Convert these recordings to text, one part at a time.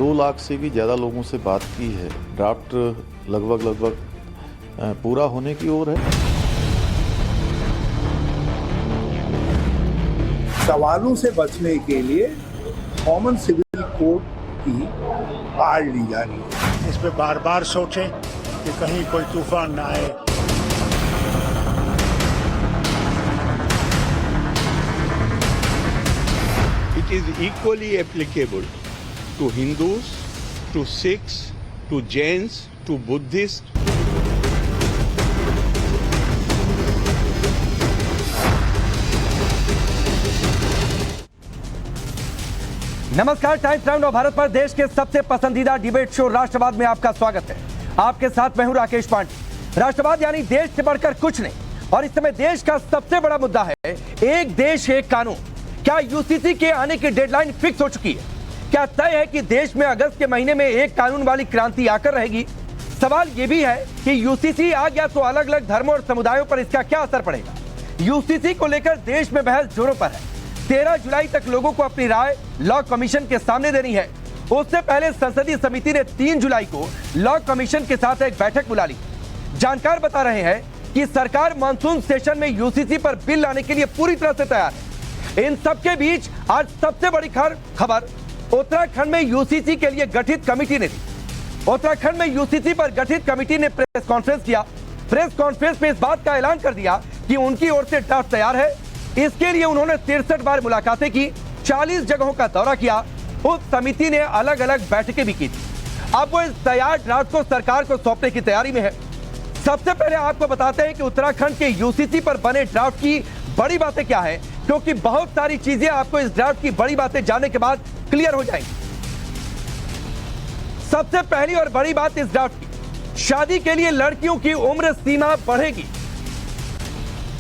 2 लाख से भी ज़्यादा लोगों से बात की है। ड्राफ्ट लगभग पूरा होने की ओर है। सवालों से बचने के लिए कॉमन सिविल कोड की आड़ ली जा रही है। इस पे बार बार सोचें कि कहीं कोई तूफान ना आए। It is equally applicable to Hindus, to Sikhs, to Jains, to Buddhists. नमस्कार, टाइम्स नाउ भारत पर देश के सबसे पसंदीदा डिबेट शो राष्ट्रवाद में आपका स्वागत है। आपके साथ मैं हूं राकेश पांडे। राष्ट्रवाद यानी देश से बढ़कर कुछ नहीं, और इस समय देश का सबसे बड़ा मुद्दा है एक देश एक कानून। क्या यूसीसी के आने की डेडलाइन फिक्स हो चुकी है? क्या तय है कि देश में अगस्त के महीने में एक कानून वाली क्रांति आकर रहेगी? सवाल यह भी है कि यूसीसी आ गया तो अलग अलग धर्मों और समुदायों पर इसका क्या असर पड़ेगा? यूसीसी को लेकर देश में बहस जोरों पर है। 13 जुलाई तक लोगों को अपनी राय लॉ कमीशन के सामने देनी है। उससे पहले संसदीय समिति ने 3 जुलाई को लॉ कमीशन के साथ एक बैठक बुला ली। जानकार बता रहे हैं कि सरकार मानसून सेशन में यूसीसी पर बिल लाने के लिए पूरी तरह से तैयार है। इन सबके बीच आज सबसे बड़ी खबर उत्तराखंड में यूसीसी के लिए गठित कमेटी ने दी। उत्तराखंड में यूसीसी पर गठित कमेटी ने प्रेस कॉन्फ्रेंस किया। प्रेस कॉन्फ्रेंस में इस बात का ऐलान कर दिया कि उनकी ओर से ड्राफ्ट तैयार है। इसके लिए उन्होंने 63 बार मुलाकातें की, 40 जगहों का दौरा किया। उस समिति ने अलग अलग बैठकें भी की थी। अब वो इस तैयार ड्राफ्ट को सरकार को सौंपने की तैयारी में है। सबसे पहले आपको बताते हैं कि उत्तराखंड के यूसीसी पर बने ड्राफ्ट की बड़ी बातें क्या है, क्योंकि बहुत सारी चीजें आपको इस ड्राफ्ट की बड़ी बातें जानने के बाद क्लियर हो जाएंगी। सबसे पहली और बड़ी बात इस ड्राफ्ट की, शादी के लिए लड़कियों की उम्र सीमा बढ़ेगी।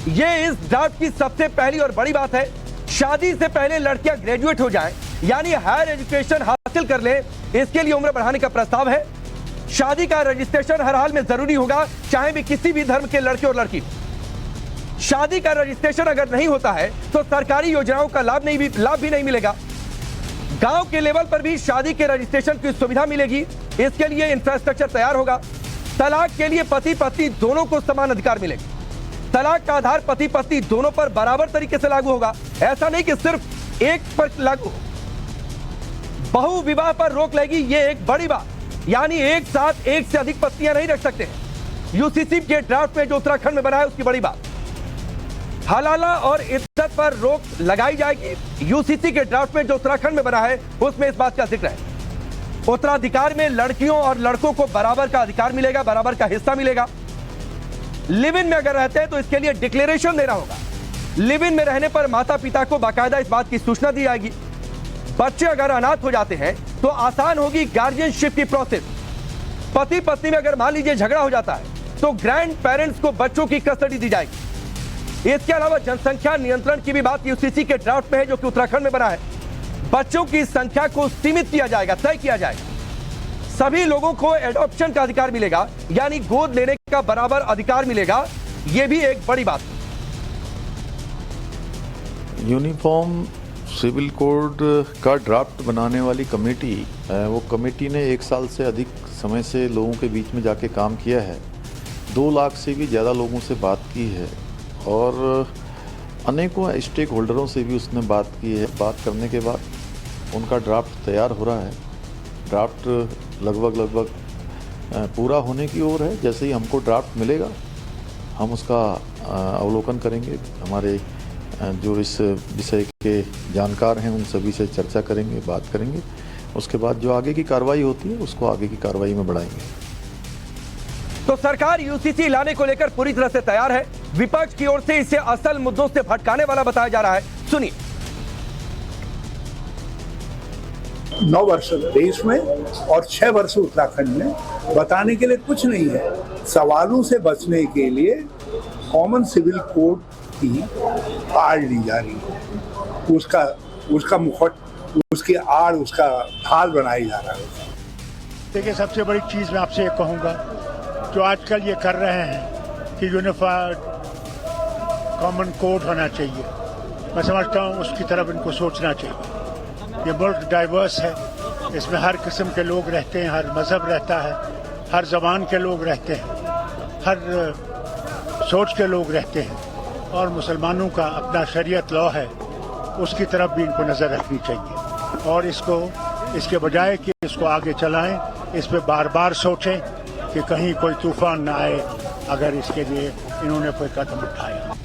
यह इस ड्राफ्ट की सबसे पहली और बड़ी बात है। शादी से पहले लड़कियां ग्रेजुएट हो जाएं, यानी हायर एजुकेशन हासिल कर लें, इसके लिए उम्र बढ़ाने का प्रस्ताव है। शादी का रजिस्ट्रेशन हर हाल में जरूरी होगा, चाहे भी किसी भी धर्म के लड़के और लड़की। शादी का रजिस्ट्रेशन अगर नहीं होता है तो सरकारी योजनाओं का लाभ भी नहीं मिलेगा। गांव के लेवल पर भी शादी के रजिस्ट्रेशन की सुविधा मिलेगी। इसके लिए इंफ्रास्ट्रक्चर तैयार होगा। तलाक के लिए पति पत्नी दोनों को समान अधिकार मिलेगा। तलाक का आधार पति पत्नी दोनों पर बराबर तरीके से लागू होगा। ऐसा नहीं कि सिर्फ एक पर लागू। बहु विवाह पर रोक लगेगी, ये एक बड़ी बात, यानी एक साथ एक से अधिक पत्नियां नहीं रख सकते हैं। यूसीसी के ड्राफ्ट में जो उत्तराखंड में बना है उसकी बड़ी बात। हलाला और इद्दत पर रोक लगाई जाएगी। यूसीसी के ड्राफ्ट में जो उत्तराखंड में बना है उसमें इस बात का जिक्र है। उत्तराधिकार में लड़कियों और लड़कों को बराबर का अधिकार मिलेगा, बराबर का हिस्सा मिलेगा। लिव इन में अगर रहते हैं तो इसके लिए डिक्लेरेशन देना होगा। लिव इन में रहने पर माता पिता को बाकायदा इस बात की सूचना दी जाएगी। बच्चे अगर अनाथ हो जाते हैं तो आसान होगी गार्जियनशिप की प्रोसेस। पति पत्नी में अगर मान लीजिए झगड़ा हो जाता है तो ग्रैंड पेरेंट्स को बच्चों की कस्टडी दी जाएगी। इसके अलावा जनसंख्या नियंत्रण की भी बात यूसीसी के ड्राफ्ट में है, जो कि उत्तराखंड में बना है। बच्चों की संख्या को सीमित किया जाएगा, तय किया जाएगा। सभी लोगों को एडॉप्शन का अधिकार मिलेगा, यानी गोद लेने का बराबर अधिकार मिलेगा। यह भी एक बड़ी बात है। यूनिफॉर्म सिविल कोड का ड्राफ्ट बनाने वाली कमेटी, वो कमेटी ने 1 साल से अधिक समय से लोगों के बीच में जाके काम किया है। 2 लाख से भी ज़्यादा लोगों से बात की है और अनेकों स्टेक होल्डरों से भी उसने बात की है। बात करने के बाद उनका ड्राफ्ट तैयार हो रहा है। ड्राफ्ट लगभग पूरा होने की ओर है। जैसे ही हमको ड्राफ्ट मिलेगा हम उसका अवलोकन करेंगे। हमारे जो इस विषय के जानकार हैं उन सभी से चर्चा करेंगे, बात करेंगे। उसके बाद जो आगे की कार्रवाई होती है उसको आगे की कार्रवाई में बढ़ाएंगे। तो सरकार यूसीसी लाने को लेकर पूरी तरह से तैयार है। विपक्ष की ओर से इसे असल मुद्दों से भटकाने वाला बताया जा रहा है। सुनिए। 9 वर्ष देश में और 6 वर्ष उत्तराखंड में बताने के लिए कुछ नहीं है। सवालों से बचने के लिए कॉमन सिविल कोड की आड़ ली जा रही है। उसका मुखौट, उसकी आड़, उसका ढाल बनाई जा रहा है। देखिए, सबसे बड़ी चीज़ मैं आपसे ये कहूँगा, जो आजकल ये कर रहे हैं कि यूनिफाइड कॉमन कोड होना चाहिए, मैं समझता हूँ उसकी तरफ इनको सोचना चाहिए। ये मुल्क डाइवर्स है, इसमें हर किस्म के लोग रहते हैं, हर मज़हब रहता है, हर ज़बान के लोग रहते हैं, हर सोच के लोग रहते हैं, और मुसलमानों का अपना शरीयत लॉ है, उसकी तरफ भी इनको नज़र रखनी चाहिए। और इसके बजाय कि इसको आगे चलाएं, इस पर बार बार सोचें कि कहीं कोई तूफान ना आए अगर इसके लिए इन्होंने कोई कदम उठाया।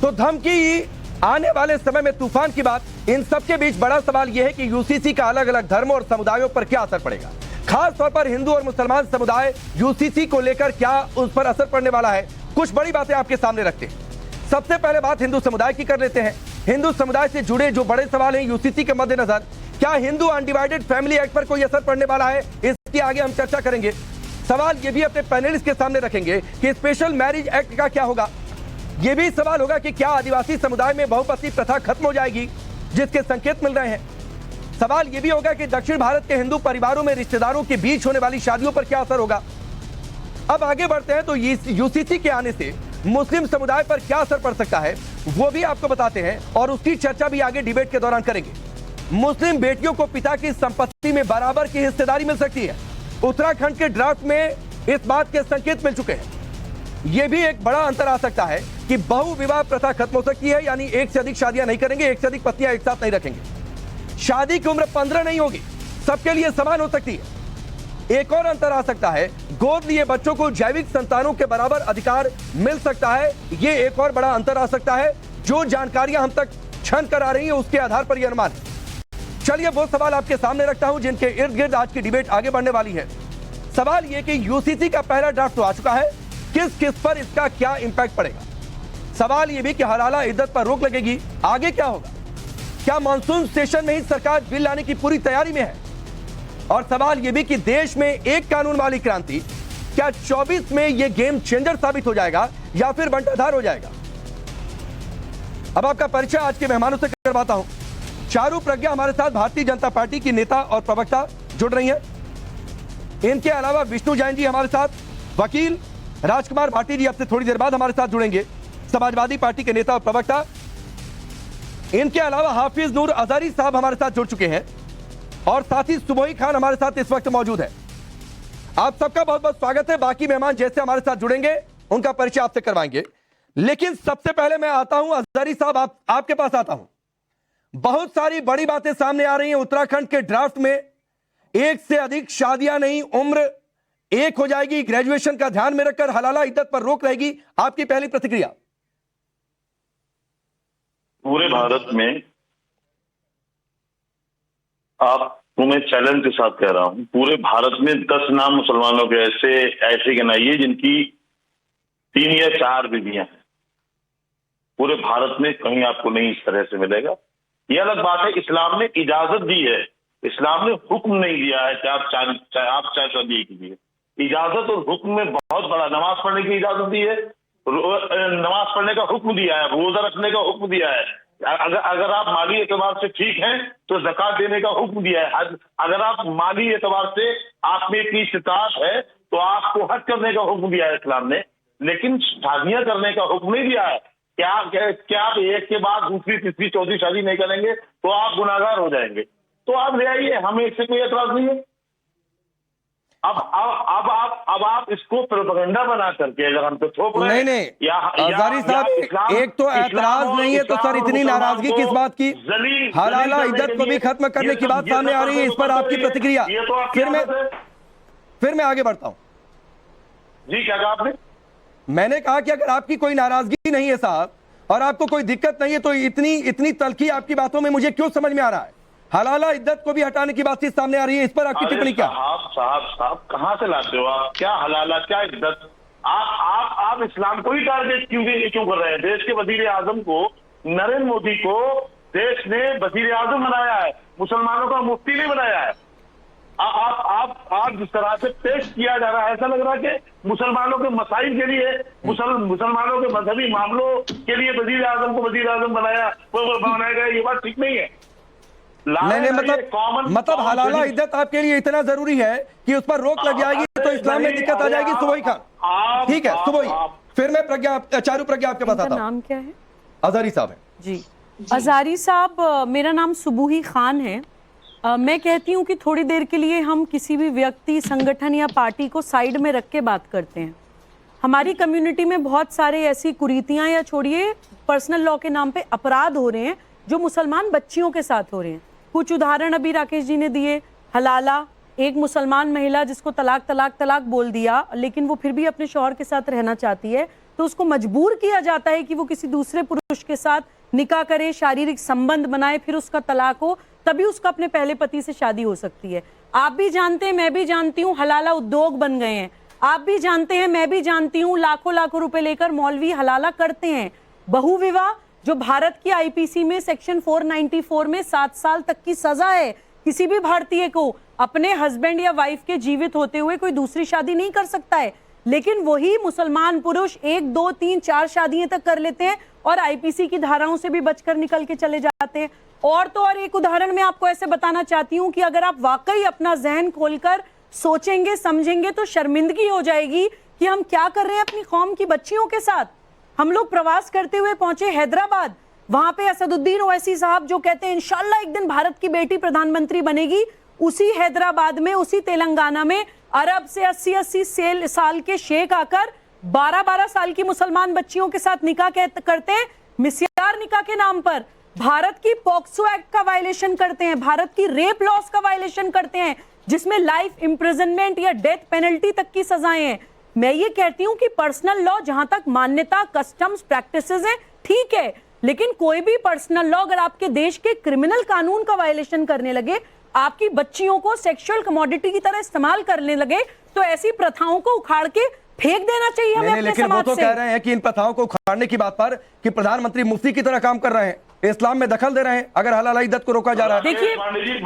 तो धमकी, आने वाले समय में तूफान की बात, इन सबके बीच बड़ा सवाल यह है कि यूसीसी का अलग अलग धर्मों और समुदायों पर क्या असर पड़ेगा। खास तौर पर हिंदू और मुसलमान समुदाय यूसीसी को लेकर क्या उस पर असर पड़ने वाला है, कुछ बड़ी बातें आपके सामने रखते हैं। सबसे पहले बात हिंदू समुदाय की कर लेते हैं। हिंदू समुदाय से जुड़े जो बड़े सवाल हैं यूसीसी के मद्देनजर, क्या हिंदू अनडिवाइडेड फैमिली एक्ट पर कोई असर पड़ने वाला है, इसकी आगे हम चर्चा करेंगे। सवाल ये भी अपने पैनलिस्ट के सामने रखेंगे कि स्पेशल मैरिज एक्ट का क्या होगा। यह भी सवाल होगा कि क्या आदिवासी समुदाय में बहुपति प्रथा खत्म हो जाएगी, जिसके संकेत मिल रहे हैं। सवाल यह भी होगा कि दक्षिण भारत के हिंदू परिवारों में रिश्तेदारों के बीच होने वाली शादियों पर क्या असर होगा। अब आगे बढ़ते हैं तो यूसीसी के आने से मुस्लिम समुदाय पर क्या असर पड़ सकता है वो भी आपको बताते हैं, और उसकी चर्चा भी आगे डिबेट के दौरान करेंगे। मुस्लिम बेटियों को पिता की संपत्ति में बराबर की हिस्सेदारी मिल सकती है। उत्तराखंड के ड्राफ्ट में इस बात के संकेत मिल चुके हैं। यह भी एक बड़ा अंतर आ सकता है कि बहु विवाह प्रथा खत्म हो सकती है, यानी एक से अधिक शादियां नहीं करेंगे, एक से अधिक पत्नियां एक साथ नहीं रखेंगे। शादी की उम्र 15 नहीं होगी, सबके लिए समान हो सकती है। एक और अंतर आ सकता है, गोद लिए बच्चों को जैविक संतानों के बराबर अधिकार मिल सकता है। यह एक और बड़ा अंतर आ सकता है। जो जानकारियां हम तक छन कर आ रही हैं उसके आधार पर यह अनुमान है। चलिए वो सवाल आपके सामने रखता हूं जिनके इर्द गिर्द आज की डिबेट आगे बढ़ने वाली है। सवाल यह कि यूसीसी का पहला ड्राफ्ट तो आ चुका है, किस किस पर इसका क्या इंपैक्ट पड़ेगा। सवाल यह भी कि हलाला इद्दत पर रोक लगेगी, आगे क्या होगा। क्या मानसून सेशन में ही सरकार बिल लाने की पूरी तैयारी में है। और सवाल यह भी कि देश में एक कानून वाली क्रांति क्या 24 में यह गेम चेंजर साबित हो जाएगा या फिर बंटाधार हो जाएगा। अब आपका परिचय आज के मेहमानों से करवाता हूं। चारू प्रज्ञा हमारे साथ भारतीय जनता पार्टी की नेता और प्रवक्ता जुड़ रही हैं। इनके अलावा विष्णु जैन जी हमारे साथ, वकील राजकुमार भाटी जी अब से थोड़ी देर बाद हमारे साथ जुड़ेंगे, समाजवादी पार्टी के नेता और प्रवक्ता। इनके अलावा हाफिज नूर अजहरी साहब हमारे साथ जुड़ चुके हैं, और साथ ही सुबोही खान हमारे साथ इस वक्त मौजूद है। आप सबका बहुत बहुत स्वागत है। बाकी मेहमान जैसे हमारे साथ जुड़ेंगे उनका परिचय आपसे करवाएंगे, लेकिन सबसे पहले मैं आता हूं अजहरी साहब, आपके पास आता हूं। बहुत सारी बड़ी बातें सामने आ रही हैं। उत्तराखंड के ड्राफ्ट में एक से अधिक शादियां नहीं, उम्र एक हो जाएगी, ग्रेजुएशन का ध्यान में रखकर हलाला इद्दत पर रोक रहेगी। आपकी पहली प्रतिक्रिया। पूरे भारत में, आपको मैं चैलेंज के साथ कह रहा हूं, पूरे भारत में 10 नाम मुसलमानों के ऐसे गिनाइए जिनकी 3 या 4 बीवियां हैं। पूरे भारत में कहीं आपको नहीं इस तरह से मिलेगा। यह अलग बात है, इस्लाम ने इजाजत दी है, इस्लाम ने हुक्म नहीं दिया है कि आप चाहे शादी कीजिए। इजाजत और हुक्म में बहुत बड़ा, नमाज पढ़ने की इजाजत दी है, नमाज पढ़ने का हुक्म दिया है, रोजा रखने का हुक्म दिया है। अगर आप माली एतबार से ठीक हैं तो ज़कात देने का हुक्म दिया है। अगर आप माली एतबार से आप में इतनी इस्तिताअत है तो आपको हज करने का हुक्म दिया है इस्लाम ने, लेकिन शादियां करने का हुक्म नहीं दिया है। क्या आप एक के बाद दूसरी, तीसरी, चौथी शादी नहीं करेंगे तो आप गुनाहगार हो जाएंगे। तो आप ले आइए, हमें इससे कोई एतराज नहीं है। अब आप इसको प्रोपेगेंडा बना करके अगर हम तो थोप रहे हैं। नहीं अजहरी साहब, एक तो एतराज नहीं है तो सर इतनी नाराजगी किस बात की। हलाला इद्दत को भी खत्म करने की बात सामने आ रही है, इस पर आपकी प्रतिक्रिया। फिर मैं आगे बढ़ता हूं। जी क्या कहा आपने? मैंने कहा कि अगर आपकी कोई नाराजगी नहीं है साहब और आपको कोई दिक्कत नहीं है तो इतनी तलखी आपकी बातों में मुझे क्यों समझ में आ रहा है। हलाला इद्दत को भी हटाने की बात सामने आ रही है, इस पर आपकी टिप्पणी क्या? साहब कहां से लाते हो आप? क्या हलाला, क्या इद्दत? आप इस्लाम को ही टारगेट क्यों कर रहे हैं? देश के वजीर आजम को, नरेंद्र मोदी को देश ने वजीर आजम बनाया है, मुसलमानों का मुफ्ती नहीं बनाया है। आप जिस तरह से पेश किया जा रहा है, ऐसा लग रहा है कि मुसलमानों के मसाइल के लिए, मुसलमानों के मजहबी मामलों के लिए वजीर आजम को वजीर आजम बनाया गया, ये बात ठीक नहीं है। नहीं मतलब हलाला इद्दत आपके लिए इतना जरूरी है कि उस पर रोक लग जाएगी तो इस्लाम में दिक्कत आ जाएगी। सुबोही खान, ठीक है सुबोही, फिर मैं चारू प्रज्ञा आपके पास आता हूं। नाम क्या है? अजहरी साहब है जी। अजहरी साहब, मेरा नाम सुबोही खान है। मैं कहती हूँ कि थोड़ी देर के लिए हम किसी भी व्यक्ति, संगठन या पार्टी को साइड में रख के बात करते हैं। हमारी कम्युनिटी में बहुत सारे ऐसी कुरीतियां या छोड़िए पर्सनल लॉ के नाम पे अपराध हो रहे हैं जो मुसलमान बच्चियों के साथ हो रहे हैं। कुछ उदाहरण अभी राकेश जी ने दिए। हलाला, एक मुसलमान महिला जिसको तलाक बोल दिया, लेकिन वो फिर भी अपने शौहर के साथ रहना चाहती है, तो उसको मजबूर किया जाता है कि वो किसी दूसरे पुरुष के साथ निकाह करे, शारीरिक संबंध बनाए, फिर उसका तलाक हो, तभी उसका अपने पहले पति से शादी हो सकती है। आप भी जानते हैं, मैं भी जानती हूँ, हलाला उद्योग बन गए हैं। आप भी जानते हैं, मैं भी जानती हूँ, लाखों लाखों रुपए लेकर मौलवी हलाला करते हैं। बहु विवाह, जो भारत की आईपीसी में सेक्शन 494 में 7 साल तक की सजा है। किसी भी भारतीय को अपने हस्बैंड या वाइफ के जीवित होते हुए कोई दूसरी शादी नहीं कर सकता है, लेकिन वही मुसलमान पुरुष 1, 2, 3, 4 शादियां तक कर लेते हैं और आईपीसी की धाराओं से भी बचकर निकल के चले जाते हैं। और तो और एक उदाहरण मैं आपको ऐसे बताना चाहती हूँ कि अगर आप वाकई अपना जहन खोलकर सोचेंगे, समझेंगे, तो शर्मिंदगी हो जाएगी कि हम क्या कर रहे हैं अपनी कौम की बच्चियों के साथ। हम लोग प्रवास करते हुए पहुंचे हैदराबाद, वहां पे असदुद्दीन ओवैसी साहब जो कहते हैं इंशाल्लाह एक दिन भारत की बेटी प्रधानमंत्री बनेगी, उसी हैदराबाद में, उसी तेलंगाना में अरब से 80-80 साल के शेख आकर 12-12 साल की मुसलमान बच्चियों के साथ निकाह करते हैं, मिस्यार निकाह के नाम पर। भारत की पॉक्सो एक्ट का वायलेशन करते हैं, भारत की रेप लॉस का वायलेशन करते हैं, जिसमें लाइफ इम्प्रिजनमेंट या डेथ पेनल्टी तक की सजाएं हैं। मैं ये कहती हूं कि पर्सनल लॉ जहां तक मान्यता, कस्टम्स, प्रैक्टिसेस हैं, ठीक है, लेकिन कोई भी पर्सनल लॉ अगर आपके देश के क्रिमिनल कानून का वायलेशन करने लगे, आपकी बच्चियों को सेक्सुअल कमोडिटी की तरह इस्तेमाल करने लगे, तो ऐसी प्रथाओं को उखाड़ के फेंक देना चाहिए हमें अपने लेकिन समाज वो तो से। कह रहे हैं कि इन प्रथाओं को उखाड़ने की बात पर कि प्रधानमंत्री मुफ्ती की तरह काम कर रहे हैं, इस्लाम में दखल दे रहे हैं अगर हलाला इद्दत को रोका जा रहा है। देखिए राकेश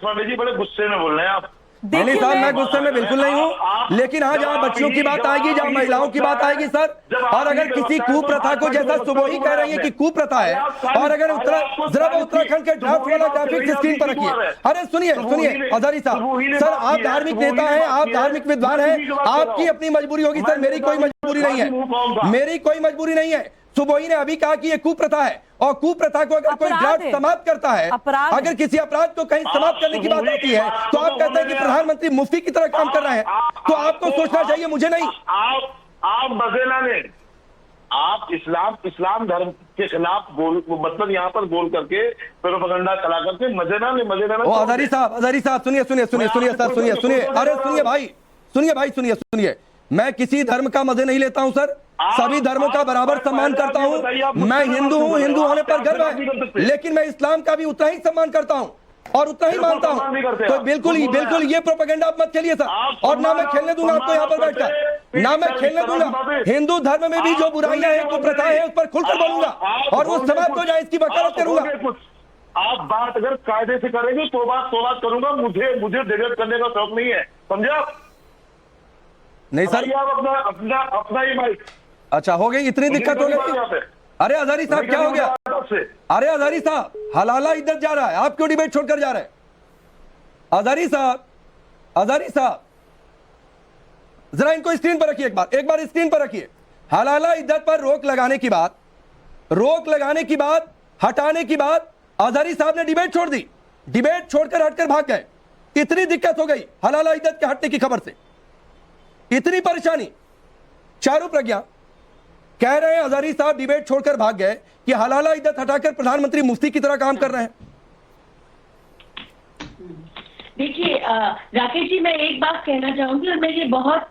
पांडे जी बड़े गुस्से में बोल रहे हैं आप। नहीं साहब, मैं गुस्से में बिल्कुल नहीं हूँ, लेकिन हाँ जहाँ बच्चियों की बात आएगी, जहाँ महिलाओं की बात आएगी सर, और अगर किसी कुप्रथा को, जैसा सुबह ही कह रही है कि कुप्रथा है, और अगर जरा उत्तराखंड के ड्राफ्ट वाला ग्राफिक्स स्क्रीन पर रखिए। अरे सुनिए हजारी साहब, सर आप धार्मिक नेता हैं, आप धार्मिक विद्वान हैं, आपकी अपनी मजबूरी होगी सर, मेरी कोई मजबूरी नहीं है, मेरी कोई मजबूरी नहीं है। सुबोही ने अभी कहा कि ये कुप्रथा है, और कुप्रथा को अगर कोई ड्राफ्ट समाप्त करता है, अगर किसी अपराध को कहीं समाप्त करने की बात आती है, तो आप कहते हैं कि प्रधानमंत्री मुफ्ती की तरह काम कर रहे हैं, तो आपको सोचना चाहिए, मुझे नहीं। आप मजेना ने, आप इस्लाम धर्म के खिलाफ बोल, मतलब यहाँ पर बोल करके प्रोपेगेंडा चला करके मजेना ने ओ हजारी साहब सुनिए सर, अरे सुनिए भाई, मैं किसी धर्म का मजे नहीं लेता हूं सर, सभी धर्मों का बराबर सम्मान करता हूं। मैं हिंदू हूं, हिंदू होने पर गर्व है, लेकिन मैं इस्लाम का भी उतना ही सम्मान करता हूं और उतना ही मानता हूं। तो बिल्कुल ये प्रोपेगेंडा आप मत खेलिए सर, और ना मैं खेलने दूंगा आपको यहाँ पर बैठकर, ना मैं खेलने दूंगा। हिंदू धर्म में भी जो बुराइयां हैं, कुप्रथाएं हैं, उस पर खुलकर बोलूंगा और वो समाप्त हो जाए, इसकी वकालत करूंगा। आप बात अगर कायदे से करेंगे तो बात करूंगा, मुझे डिबेट करने का शौक नहीं है, समझा? नहीं सर, आप अपना ही माइक। अच्छा हो गई, इतनी दिक्कत हो गई। अरे हजारी साहब क्या हो गया? अरे हजारी साहब, हलाला इद्दत जा रहा है, आप क्यों डिबेट छोड़कर जा रहे हैं? हजारी साहब जरा इनको स्क्रीन पर रखिए, एक बार स्क्रीन पर रखिए। हलाला इद्दत पर रोक लगाने की बात हटाने की बात हजारी साहब ने डिबेट छोड़ दी, डिबेट छोड़कर हटकर भाग गए। इतनी दिक्कत हो गई हलाला इद्दत के हटने की खबर से, इतनी परेशानी। चारू प्रज्ञा कह रहे हैं हजारी साहब डिबेट छोड़कर भाग गए कि हलाला इद्दत हटाकर प्रधानमंत्री मुफ्ती की तरह काम कर रहे हैं। देखिए राकेश जी, मैं एक बात कहना चाहूंगी और मैं ये बहुत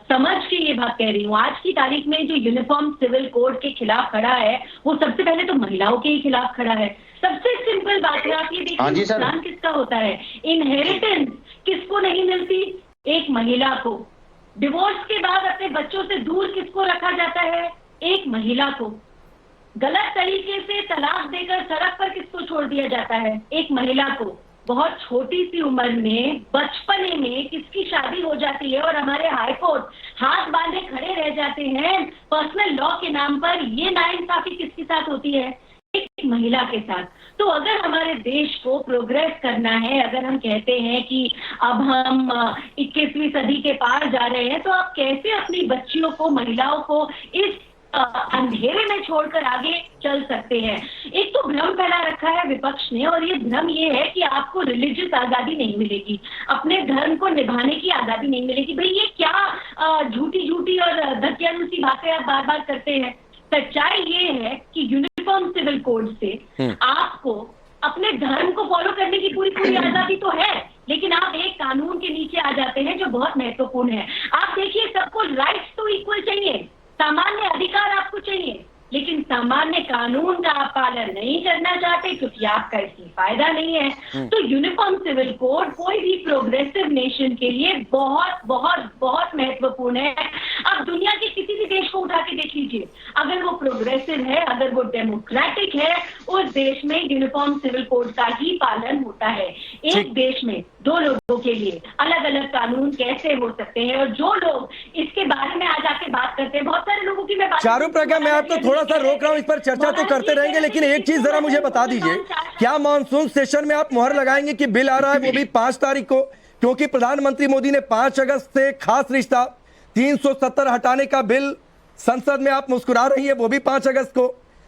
समझ के ये बात कह रही हूँ। आज की तारीख में जो यूनिफॉर्म सिविल कोड के खिलाफ खड़ा है, वो सबसे पहले तो महिलाओं के ही खिलाफ खड़ा है। सबसे सिंपल बात है, आप ये देखिए नुकसान किसका होता है। इनहेरिटेंस किसको नहीं मिलती? एक महिला को। डिवोर्स के बाद अपने बच्चों से दूर किसको रखा जाता है? एक महिला को। गलत तरीके से तलाक देकर सड़क पर किसको छोड़ दिया जाता है? एक महिला को। बहुत छोटी सी उम्र में, बचपने में किसकी शादी हो जाती है और हमारे हाईकोर्ट हाथ बांधे खड़े रह जाते हैं पर्सनल लॉ के नाम पर। ये नाइंसाफी किसके साथ होती है? एक महिला के साथ। तो अगर हमारे देश को प्रोग्रेस करना है, अगर हम कहते हैं कि अब हम 21वीं सदी के पार जा रहे हैं, तो आप कैसे अपनी बच्चियों को, महिलाओं को इस अंधेरे में छोड़कर आगे चल सकते हैं। एक तो भ्रम फैला रखा है विपक्ष ने, और ये भ्रम ये है कि आपको रिलीजियस आजादी नहीं मिलेगी, अपने धर्म को निभाने की आजादी नहीं मिलेगी। भाई ये क्या झूठी झूठी और धक्यानुसी बातें आप बार बार करते हैं। सच्चाई ये है कि यूनिफॉर्म सिविल कोड से आपको अपने धर्म को फॉलो करने की पूरी आजादी तो है, लेकिन आप एक कानून के नीचे आ जाते हैं जो बहुत महत्वपूर्ण है। आप देखिए, सबको राइट्स तो इक्वल चाहिए, सामान्य अधिकार आपको चाहिए, लेकिन सामान्य कानून का आप पालन नहीं करना चाहते क्योंकि आपका इसमें फायदा नहीं है। तो यूनिफॉर्म सिविल कोड कोई भी प्रोग्रेसिव नेशन के लिए बहुत बहुत बहुत महत्वपूर्ण है। आप दुनिया के किसी भी देश को उठा के देख लीजिए, अगर वो प्रोग्रेसिव है, अगर वो डेमोक्रेटिक है, उस देश में यूनिफॉर्म सिविल कोड का ही पालन होता है। एक देश में दो लोगों के लिए अलग अलग कानून कैसे हो सकते हैं? और जो लोग इसके बारे में आज आके बात करते हैं, बहुत सारे लोगों की मैं बात चारू प्रज्ञा, मैं आपको थोड़ा सा रोक रहा हूं, इस पर चर्चा तो करते रहेंगे, लेकिन एक चीज जरा मुझे बता दीजिए, क्या मॉनसून सेशन में आप मुहर लगाएंगे कि बिल आ रहा है वो भी 5 तारीख को? क्योंकि प्रधानमंत्री मोदी ने 5 अगस्त से खास रिश्ता 370 हटाने का बिल संसद में आप मुस्कुरा रही है, वो भी 5 अगस्त को।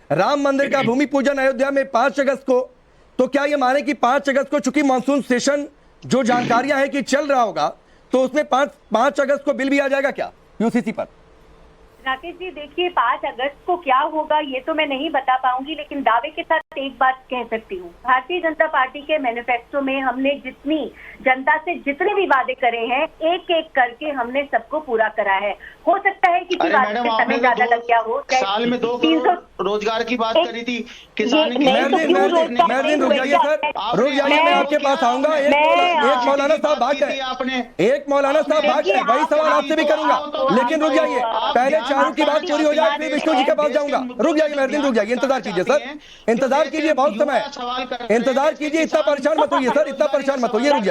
राम मंदिर का भूमि पूजन अयोध्या में 5 अगस्त को। तो क्या ये माने कि 5 अगस्त को, चूंकि मॉनसून सेशन जो जानकारियां हैं कि चल रहा होगा, तो उसमें 5 अगस्त को बिल भी आ जाएगा क्या यूसीसी पर? राकेश जी, देखिए 5 अगस्त को क्या होगा ये तो मैं नहीं बता पाऊंगी, लेकिन दावे के साथ एक बात कह सकती हूँ, भारतीय जनता पार्टी के मैनिफेस्टो में हमने जितनी जनता से जितने भी वादे करे हैं, एक एक करके हमने सबको पूरा करा है। हो सकता है किसी बात में समय ज्यादा लग गया हो, साल में 2 करोड़ रोजगार की बात करी थी किसान की। मैं रुक जाइए सर, रुक जाइए, मैं आपके पास आऊंगा। एक मौलाना साहब बात है, एक मौलाना साहब बात है, वही सवाल आपसे भी करूंगा, लेकिन रुक जाइए, पहले चारू की बात पूरी हो जाए फिर विष्णु जी के पास जाऊंगा। रुक जाइए मेहरदीन, रुक जाइए, इंतजार कीजिए सर, इंतजार कीजिए, बहुत समय इंतजार कीजिए, इतना परेशान मत होइए सर, इतना परेशान मत होइए, रुक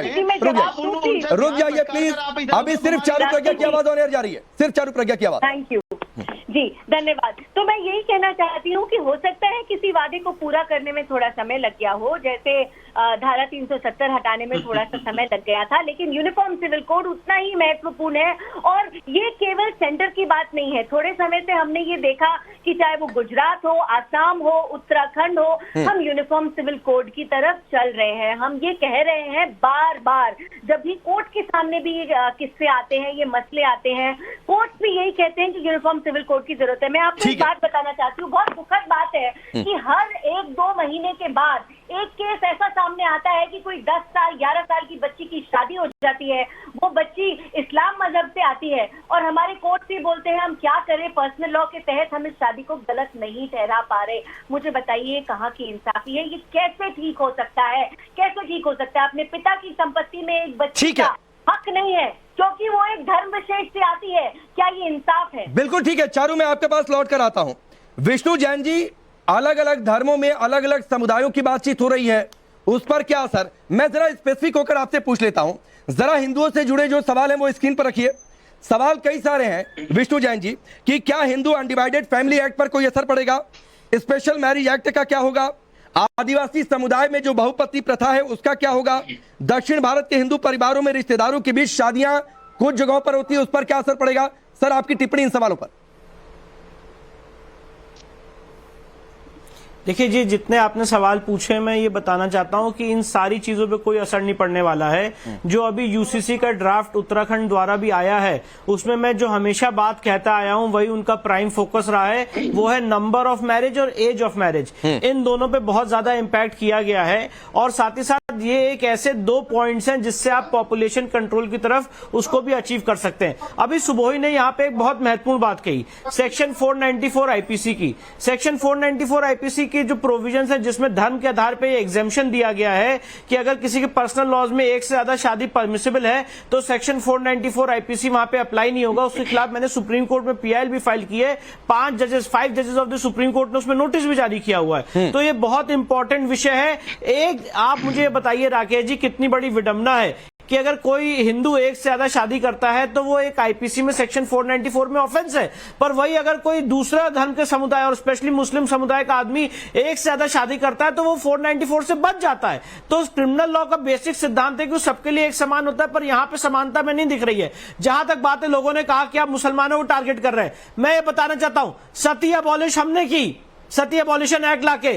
जाइए प्लीज। अभी सिर्फ चारू प्रज्ञा की आवाज ऑन एयर जा रही है, सिर्फ चारू प्रज्ञा की आवाज। थैंक यू जी, धन्यवाद। तो मैं यही कहना चाहती हूँ कि हो सकता है किसी वादे को पूरा करने में थोड़ा समय लग गया हो, जैसे धारा 370 हटाने में थोड़ा सा समय लग गया था, लेकिन यूनिफॉर्म सिविल कोड उतना ही महत्वपूर्ण है। और ये केवल सेंटर की बात नहीं है, थोड़े समय से हमने ये देखा कि चाहे वो गुजरात हो, आसाम हो, उत्तराखंड हो, हम यूनिफॉर्म सिविल कोड की तरफ चल रहे हैं। हम ये कह रहे हैं बार बार, जब भी कोर्ट के सामने भी किस्से आते हैं, ये मसले आते हैं, कोर्ट भी यही कहते हैं कि यूनिफॉर्म सिविल कोड की जरूरत है। मैं आपको एक बात बताना चाहती हूँ, बहुत दुखद बात है कि हर 1-2 महीने के बाद एक केस ऐसा सामने आता है कि कोई 10 साल 11 साल की बच्ची की शादी हो जाती है, वो बच्ची इस्लाम मजहब से आती है और हमारे कोर्ट से बोलते हैं हम क्या करें, पर्सनल लॉ के तहत हम इस शादी को गलत नहीं ठहरा पा रहे। मुझे बताइए कहाँ की इंसाफी है? ये कैसे ठीक हो सकता है? कैसे ठीक हो सकता है? अपने पिता की संपत्ति में एक बच्ची का हक नहीं है क्योंकि वो एक धर्म विशेष से आती है, क्या ये इंसाफ है? बिल्कुल ठीक है चारू, मैं आपके पास लौट कर आता हूं। विष्णु जैन जी, अलग अलग धर्मों में अलग अलग समुदायों की बातचीत हो रही है, उस पर क्या असर? मैं जरा स्पेसिफिक होकर आपसे पूछ लेता हूं, जरा हिंदुओं से जुड़े जो सवाल हैं वो स्क्रीन पर रखिए। सवाल कई सारे हैं विष्णु जैन जी, कि क्या हिंदू अनडिवाइडेड फैमिली एक्ट पर कोई असर पड़ेगा? स्पेशल मैरिज एक्ट का क्या होगा? आदिवासी समुदाय में जो बहुपति प्रथा है उसका क्या होगा? दक्षिण भारत के हिंदू परिवारों में रिश्तेदारों के बीच शादियां कुछ जगहों पर होती है, उस पर क्या असर पड़ेगा? सर आपकी टिप्पणी इन सवालों पर। देखिए जी, जितने आपने सवाल पूछे मैं ये बताना चाहता हूं कि इन सारी चीजों पे कोई असर नहीं पड़ने वाला है। जो अभी यूसीसी का ड्राफ्ट उत्तराखंड द्वारा भी आया है, उसमें मैं जो हमेशा बात कहता आया हूं वही उनका प्राइम फोकस रहा है, वो है नंबर ऑफ मैरिज और एज ऑफ मैरिज। इन दोनों पे बहुत ज्यादा इम्पैक्ट किया गया है और साथ ही साथ ये एक ऐसे 2 पॉइंट्स हैं जिससे आप पॉपुलेशन कंट्रोल की तरफ उसको भी अचीव कर सकते हैं। अभी सुबोही ने यहाँ पे एक बहुत महत्वपूर्ण बात कही, सेक्शन 494 आईपीसी की। सेक्शन 494 आईपीसी की जो प्रोविजंस है जिसमें धर्म के आधार पे एग्जेम्पशन दिया गया है कि अगर किसी के पर्सनल लॉज में एक से ज्यादा शादी परमिसिबल है तो सेक्शन 494 आईपीसी वहां पे अप्लाई नहीं होगा। उसके खिलाफ मैंने सुप्रीम कोर्ट में पीआईएल भी फाइल की है, 5 जजेस ऑफ द सुप्रीम कोर्ट ने उसमें नोटिस भी जारी किया हुआ है। तो ये बहुत इंपॉर्टेंट विषय है। एक आप मुझे बताइए राकेश जी, कितनी बड़ी विडंबना है कि अगर कोई हिंदू एक से ज्यादा शादी करता है तो वो एक आईपीसी में सेक्शन 494 में ऑफेंस है, पर वही अगर कोई दूसरा धर्म के समुदाय और स्पेशली मुस्लिम समुदाय का आदमी एक से ज्यादा शादी करता है तो वो 494 से बच जाता है। तो क्रिमिनल लॉ का बेसिक सिद्धांत है कि सबके लिए एक समान होता है, पर यहां पे समानता में नहीं दिख रही है। जहां तक बात है, लोगों ने कहा कि आप मुसलमानों को टारगेट कर रहे हैं, मैं ये बताना चाहता हूं, सती अबॉलिश हमने की, सती अबॉलिशन एक्ट लाके,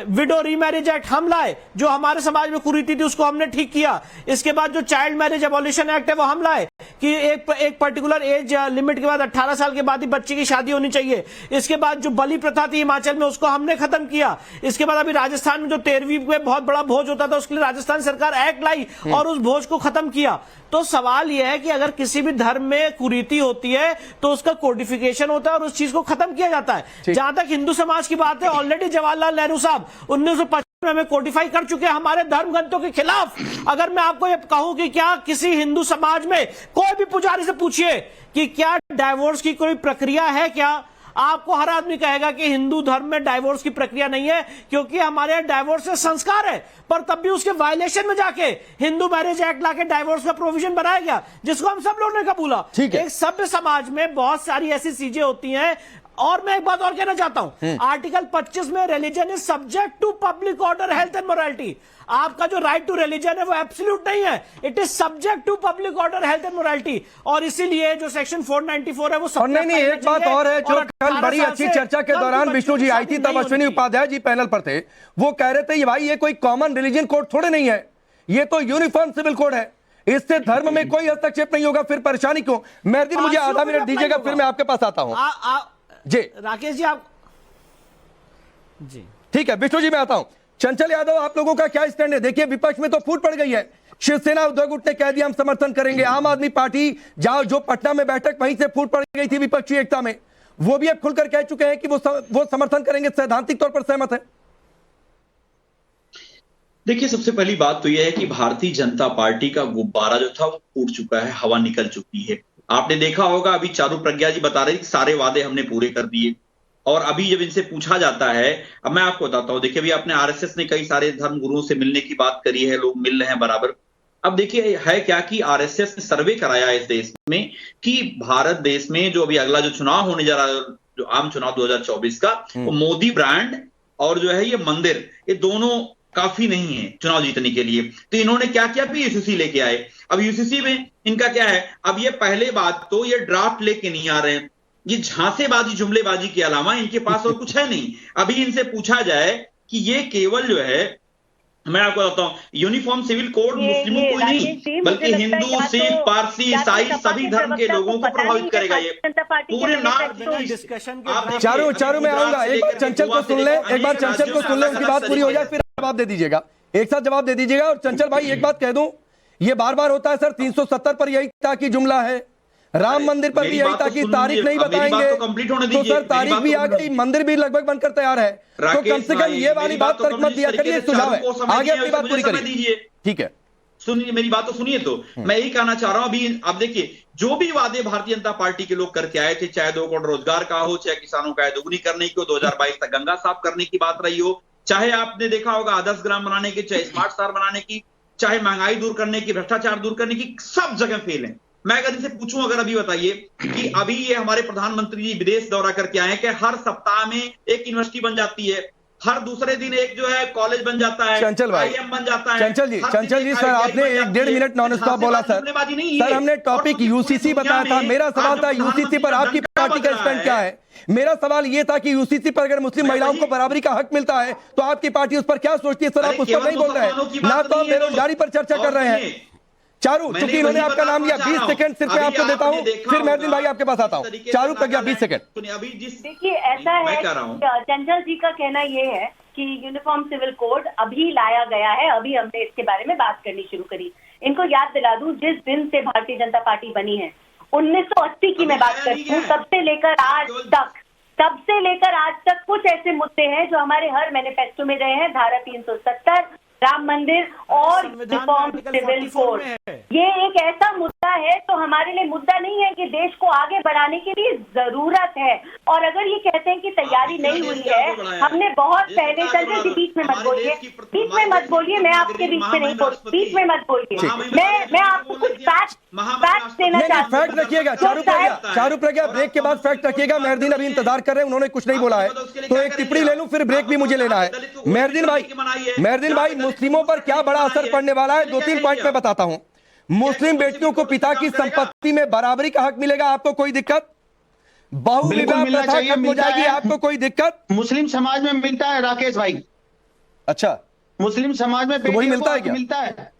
विडो रीमैरिज एक्ट हम लाए, जो हमारे समाज में कुरीति थी उसको हमने ठीक किया। इसके बाद जो चाइल्ड मैरिज अबॉलिशन एक्ट है वो हम लाए कि एक पर्टिकुलर एज लिमिट के बाद 18 साल के बाद ही बच्चे की शादी होनी चाहिए। इसके बाद जो बलि प्रथा थी हिमाचल में उसको हमने खत्म किया। इसके बाद अभी राजस्थान में जो 13वीं में बहुत बड़ा भोज होता था उसके लिए राजस्थान सरकार एक्ट लाई और उस भोज को खत्म किया। तो सवाल यह है कि अगर किसी भी धर्म में कुरीति होती है तो उसका कोडिफिकेशन होता है और उस चीज को खत्म किया जाता है। जहां तक हिंदू समाज की बात है, ऑलरेडी जवाहरलाल नेहरू साहब 1955 में हमें कोडिफाई कर चुके हैं हमारे धर्म ग्रंथों के खिलाफ। अगर मैं आपको ये कहूं कि क्या किसी हिंदू समाज में कोई भी पुजारी से पूछिए कि क्या डाइवोर्स की कोई प्रक्रिया है क्या, आपको हर आदमी कहेगा कि हिंदू धर्म में डाइवोर्स की प्रक्रिया नहीं है, क्योंकि हमारे यहाँ डाइवोर्स से संस्कार है। पर तब भी उसके वायलेशन में जाके हिंदू मैरिज एक्ट लाके डाइवोर्स का प्रोविजन बनाया गया, जिसको हम सब लोगों ने कबूला। एक सभ्य समाज में बहुत सारी ऐसी चीजें होती हैं। और मैं एक बात और कहना चाहता हूं, आर्टिकल 25 में religion is subject to public order, health and morality. आपका जो राइट टू रिलीजन है वो एब्सोल्यूट नहीं है, it is subject to public order, health and morality. और इसीलिए जो सेक्शन 494 है वो और नहीं, एक बात और है जो कल बड़ी अच्छी चर्चा के दौरान विष्णु जी आई थी, तब अश्विनी उपाध्याय जी पैनल पर थे, वो कह रहे थे भाई ये कोई कॉमन रिलीजन कोड थोड़े नहीं है, ये तो यूनिफॉर्म सिविल कोड है, इससे धर्म में कोई हस्तक्षेप नहीं होगा, फिर परेशानी क्यों। मेहरदीन मुझे आधा मिनट दीजिएगा, फिर मैं आपके पास आता हूं। जी राकेश जी, आप जी ठीक है। विष्णु जी मैं आता हूं। चंचल यादव, आप लोगों का क्या स्टैंड है? देखिए विपक्ष में तो फूट पड़ गई है, शिवसेना उद्धव गुट ने कह दिया हम समर्थन करेंगे, आम आदमी पार्टी जहां जो पटना में बैठक वहीं से फूट पड़ गई थी विपक्षी एकता में, वो भी अब खुलकर कह चुके हैं कि वो समर्थन करेंगे, सैद्धांतिक तौर पर सहमत है। देखिए, सबसे पहली बात तो यह है कि भारतीय जनता पार्टी का गुब्बारा जो था वो फूट चुका है, हवा निकल चुकी है। आपने देखा होगा, अभी चारू प्रज्ञा जी बता रहे थे सारे वादे हमने पूरे कर दिए, और अभी जब इनसे पूछा जाता है, अब मैं आपको बताता हूं, देखिए अभी आपने आरएसएस ने कई सारे धर्म गुरुओं से मिलने की बात करी है, लोग मिल रहे हैं बराबर। अब देखिए है क्या कि आरएसएस ने सर्वे कराया इस देश में कि भारत देश में जो अभी अगला जो चुनाव होने जा रहा है, जो आम चुनाव 2024 का, वो मोदी ब्रांड और जो है ये मंदिर, ये दोनों काफी नहीं है चुनाव जीतने के लिए। तो इन्होंने क्या किया, फिर यूसीसी लेके आए। अब यूसीसी में इनका क्या है, अब ये पहले बात तो ये ड्राफ्ट लेके नहीं आ रहे हैं, ये झांसेबाजी जुमलेबाजी के अलावा इनके पास और कुछ है नहीं। अभी इनसे पूछा जाए कि ये केवल जो है, मैं आपको बताता हूं, यूनिफॉर्म सिविल कोड मुस्लिमों को नहीं बल्कि हिंदू, सिख, पारसी, ईसाई सभी धर्म के लोगों को प्रभावित करेगा। ये पूरे चारों में आऊंगा, एक बार चंचल को सुन ले, एक बार चंचल को सुन ले, उनकी बात पूरी हो जाए फिर जवाब दे दीजिएगा, एक साथ जवाब दे दीजिएगा। और चंचल भाई एक बात कह दूं, ये बार बार होता है सर, 370 पर यही था कि जुमला है, राम मंदिर पर भी यही था कि तारीख नहीं बताएंगे, तो सर तारीख भी आ गई, मंदिर भी लगभग बनकर तैयार है, तो कम से कम ये वाली बात तर्क मत दिया करिए, सुझाव है, आगे अपनी बात पूरी करिए। ठीक है, सुनिए मेरी बात तो सुनिए। तो मैं यही कहना चाह रहा हूं, अभी आप देखिए जो भी वादे भारतीय जनता पार्टी के लोग करके आए थे, चाहे 2 करोड़ रोजगार का हो, चाहे किसानों का आय दोगुनी करने की हो, 2022 तक गंगा साफ करने की बात रही हो, चाहे आपने देखा होगा आदर्श ग्राम बनाने की, चाहे स्मार्ट शहर बनाने की, चाहे महंगाई दूर करने की, भ्रष्टाचार दूर करने की, सब जगह फेल है। मैं अगर इनसे पूछूं, अगर अभी बताइए कि अभी ये हमारे प्रधानमंत्री जी विदेश दौरा करके आए कि हर सप्ताह में एक यूनिवर्सिटी बन जाती है, हर दूसरे दिन एक जो है कॉलेज बन जाता है, चंचल भाई, IIM बन जाता है। चंचल जी सर, आपने 1.5 मिनट नॉन स्टॉप बोला सर, हमने टॉपिक यूसीसी बताया था, मेरा सवाल था यूसीसी पर आपकी पार्टी का स्टैंड क्या है। मेरा सवाल यह था कि यूसीसी पर अगर मुस्लिम महिलाओं को बराबरी का हक मिलता है तो आपकी पार्टी उस पर क्या सोचती है सर? आप उस पर नहीं बोल रहे हैं ना, तो हम बेरोजगारी पर चर्चा कर रहे हैं। चारू, चूंकि इन्होंने आपका नाम लिया, 20 सेकंड सिर्फ मैं आपको देता हूं, फिर मेहरदीन भाई आपके पास आता हूं। चारू प्रज्ञा 20 सेकंड। देखिए ऐसा है, चंचल जी का कहना ये है कि यूनिफॉर्म सिविल कोड अभी लाया गया है, अभी हमने इसके बारे में बात करनी शुरू करी। इनको याद दिला दूं, जिस दिन से भारतीय जनता पार्टी बनी है, 1980 की मैं बात करती हूँ, तब से लेकर आज तक कुछ ऐसे मुद्दे हैं जो हमारे हर मैनिफेस्टो में रहे हैं। धारा 370, राम मंदिर और यूनिफॉर्म सिविल कोड, ये एक ऐसा मुद्दा मुद्दा है तो हमारे लिए मुद्दा नहीं है कि देश को आगे बढ़ाने के लिए जरूरत है। और अगर ये कहते हैं कि तैयारी नहीं हुई है, हमने बहुत पहले चलते जी, बीच में मत बोलिए, बीच में मत बोलिए, मैं आपके बीच में नहीं बोल, बीच में मत बोलिए। मैं आपको कुछ फैक्ट देना चाहती हूँ। फैक्ट रखिएगा चारू प्रज्ञा, ब्रेक के बाद फैक्ट रखिएगा। मेहरदीन अभी इंतजार कर रहे हैं, उन्होंने कुछ नहीं बोला है, तो एक टिप्पणी ले लूं, फिर ब्रेक भी मुझे लेना है। मेहरदीन भाई, मुस्लिमों पर क्या बड़ा असर पड़ने वाला है, 2-3 पॉइंट में बताता हूं। मुस्लिम बेटियों को पिता की संपत्ति में बराबरी का हक मिलेगा, आपको कोई दिक्कत? बहु विवाह प्रथा खत्म हो जाएगी, आपको कोई दिक्कत? मुस्लिम समाज में मिलता है राकेश भाई। अच्छा, मुस्लिम समाज में तो वही मिलता है क्या? मिलता है।